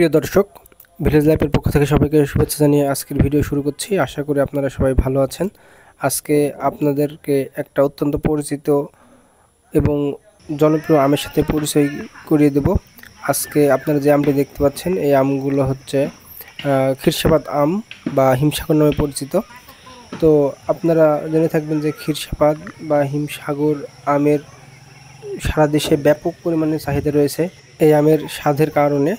সুপ্রিয় দর্শক, ভিলেজ লাইফের পক্ষ থেকে সবাইকে শুভেচ্ছা জানিয়ে আজকের ভিডিও শুরু করছি। আশা করি আপনারা সবাই ভালো আছেন। আজকে আপনাদেরকে একটা অত্যন্ত পরিচিত এবং জনপ্রিয় আমের সাথে পরিচয় করিয়ে দেব। আজকে আপনারা যে আমটি দেখতে পাচ্ছেন, এই আমগুলো হচ্ছে ক্ষীরসাপাত আম বা হিমসাগর নামে পরিচিত। তো আপনারা জেনে থাকবেন যে ক্ষীরসাপাত বা হিমসাগর আমের সারা দেশে ব্যাপক পরিমাণে চাহিদা রয়েছে এই আমের স্বাদের কারণে।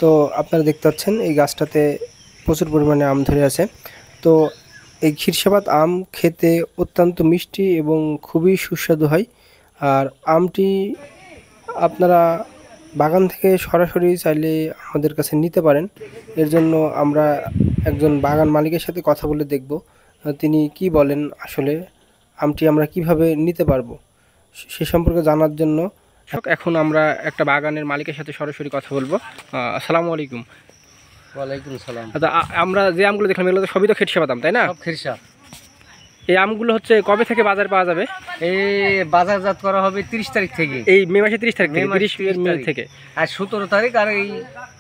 তো আপনারা দেখতে পাচ্ছেন এই গাছটাতে প্রচুর পরিমাণে আম ধরে আছে। তো এই ক্ষীরসাপাত আম খেতে অত্যন্ত মিষ্টি এবং খুবই সুস্বাদু হয়। আর আমটি আপনারা বাগান থেকে সরাসরি চাইলে আমাদের কাছে নিতে পারেন। এর জন্য আমরা একজন বাগান মালিকের সাথে কথা বলে দেখব তিনি কি বলেন, আসলে আমটি আমরা কিভাবে নিতে পারবো সে সম্পর্কে জানার জন্য এখন আমরা একটা বাগানের মালিকের সাথে সরাসরি কথা বলবো। আসসালামু আলাইকুম। ওয়ালাইকুম সালাম। আচ্ছা, আমরা যে আমগুলো দেখলাম এগুলো তো সবই তো ক্ষীরসাপাত আম, তাই না? সব ক্ষীরসা। এই আমগুলো হচ্ছে কবে থেকে বাজার পাওয়া যাবে? এই বাজারজাত করা হবে 30 তারিখ থেকে। এই মে মাসের 30 তারিখ থেকে, 30 মে থেকে। আর 17 তারিখ, আর এই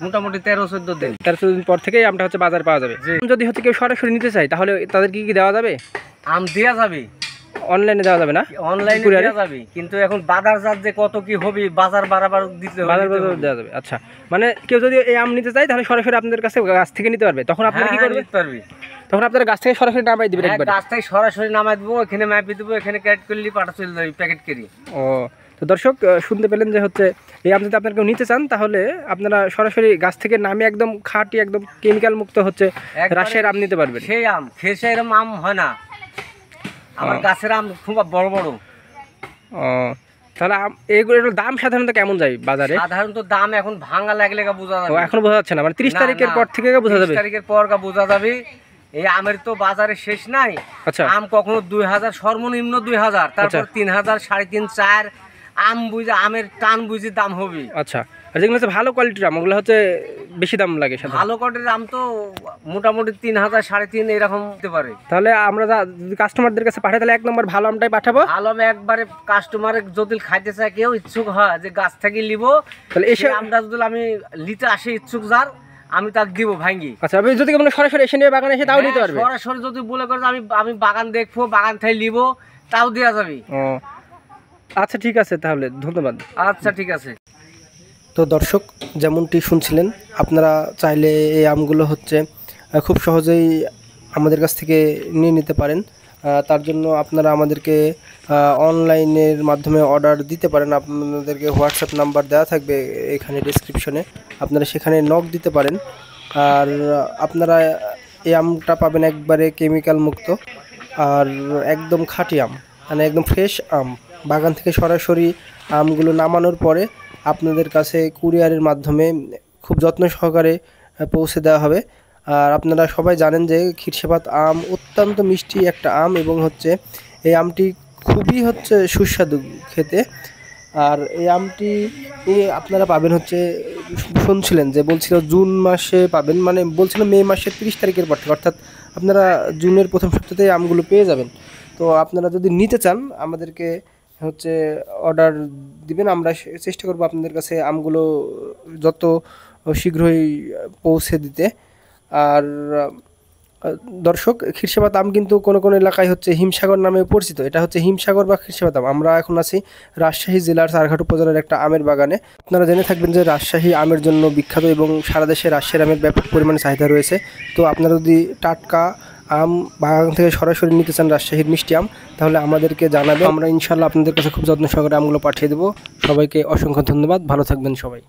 মোটামুটি 13-14 দিন, 13 দিন পর থেকে আমটা হচ্ছে বাজার পাওয়া যাবে। যদি হচ্ছে কেউ সরাসরি নিতে চায় তাহলে তাদের কি কি দেওয়া যাবে? আম দেওয়া যাবে, অনলাইনে দেওয়া যাবে না? অনলাইনে দেওয়া যাবে, কিন্তু এখন বাজারজাত যে কত কি হবে, বাজার বাড়াবার দিতে হবে, বাজার দেওয়া যাবে। আচ্ছা, মানে কেউ যদি এই আম নিতে চায় তাহলে সরাসরি আপনাদের কাছে গাছ থেকে নিতে পারবে। তখন আপনারা কি করবেন? তখন আপনারা গাছ থেকে সরাসরি নামাই দিবেন একবার? গাছ থেকে সরাসরি নামাই দেবো, এখানে মাপি দেবো, এখানে ক্যাট করলে পাটা চলে যাবে প্যাকেট করি। ও, তো দর্শক শুনতে পেলেন যে হচ্ছে এই আম যদি আপনারা কেউ নিতে চান তাহলে আপনারা সরাসরি গাছ থেকে নামে একদম খাঁটি, একদম কেমিক্যাল মুক্ত হচ্ছে রাজশাহীর আম নিতে পারবেন। সেই আম খেয়ে এরকম আম হয় না, আমার গাছের আম খুব বড় বড়। ও, তাহলে এগুলোর দাম সাধারণত কেমন যায় বাজারে? সাধারণত দাম এখন ভাঙা লাগলে বোঝা যাবে। এখন বোঝা যাচ্ছে না, মানে 30 তারিখের পর থেকে বোঝা যাবে। 30 তারিখের পর বোঝা যাবে। এই আমের তো বাজারে শেষ নাই। আচ্ছা, আম কখনো 2000, সর্বনিম্ন 2000, তারপর 3000, 3.5, 4 আম বুঝে, আমের টান বুঝে দাম হবে। আচ্ছা, আর যেগুলো হচ্ছে ভালো কোয়ালিটির আম ওগুলো হচ্ছে বেশি দাম লাগে। ভালো কোয়ালিটির আম তো মোটামুটি 3000, 3.5 এরকম হতে পারে। তাহলে আমরা যদি কাস্টমারদের কাছে পাঠাই তাহলে 1 নম্বর ভালো আমটাই পাঠাবো। ভালো আম একবারে কাস্টমারে যদি খাইতে চায়, কেউ ইচ্ছুক হয় যে গাছ থেকে নিব, তাহলে এসে আমটা যদি আমি নিতে আসে ইচ্ছুক যার, আমি তাকে দিব ভাঙ্গি। আচ্ছা, আপনি যদি কোনো সরাসরি এসে নিয়ে বাগানে এসে তাও নিতে পারবে? সরাসরি যদি বলে করে আমি বাগান দেখবো, বাগান থেকে নিব, তাও দেওয়া যাবে। ও আচ্ছা, ঠিক আছে, তাহলে ধন্যবাদ। আচ্ছা, ঠিক আছে। তো দর্শক, যেমনটি শুনছিলেন, আপনারা চাইলে এই আমগুলো হচ্ছে খুব সহজেই আমাদের কাছ থেকে নিয়ে নিতে পারেন। তার জন্য আপনারা আমাদেরকে অনলাইনের মাধ্যমে অর্ডার দিতে পারেন। আপনাদেরকে হোয়াটসঅ্যাপ নাম্বার দেওয়া থাকবে এখানে ডেসক্রিপশনে, আপনারা সেখানে নক দিতে পারেন। আর আপনারা এই আমটা পাবেন একবারে কেমিক্যাল মুক্ত আর একদম খাঁটি আম, মানে একদম ফ্রেশ আম। বাগান থেকে সরাসরি আমগুলো নামানোর পরে আপনাদের কাছে কুরিয়ারের মাধ্যমে খুব যত্ন সহকারে পৌঁছে দেওয়া হবে। আর আপনারা সবাই জানেন যে ক্ষীরসাপাত আম অত্যন্ত মিষ্টি একটা আম এবং হচ্ছে এই আমটি খুবই হচ্ছে সুস্বাদু খেতে। আর এই আমটি আপনারা পাবেন হচ্ছে, শুনছিলেন যে বলছিল জুন মাসে পাবেন, মানে বলছিল মে মাসের 30 তারিখের পর থেকে, অর্থাৎ আপনারা জুনের প্রথম সপ্তাহে আমগুলো পেয়ে যাবেন। তো আপনারা যদি নিতে চান আমাদেরকে হচ্ছে অর্ডার দিবেন, আমরা চেষ্টা করব আপনাদের কাছে আমগুলো যত শীঘ্রই পৌঁছে দিতে। আর দর্শক, ক্ষীরসাপাত আম কিন্তু কোনো কোনো এলাকায় হচ্ছে হিমসাগর নামে পরিচিত। এটা হচ্ছে হিমসাগর বা ক্ষীরসাপাত আম। আমরা এখন আছি রাজশাহী জেলার চারঘাট উপজেলার একটা আমের বাগানে। আপনারা জেনে থাকবেন যে রাজশাহী আমের জন্য বিখ্যাত এবং সারা দেশে রাজশাহীর আমের ব্যাপক পরিমাণে চাহিদা রয়েছে। তো আপনারা যদি টাটকা আম বাগান থেকে সরাসরি নিতে চান রাজশাহীর মিষ্টি আম, তাহলে আমাদেরকে জানাবে, আমরা ইনশাল্লাহ আপনাদের কাছে খুব যত্ন সহকারে আমগুলো পাঠিয়ে দেবো। সবাইকে অসংখ্য ধন্যবাদ, ভালো থাকবেন সবাই।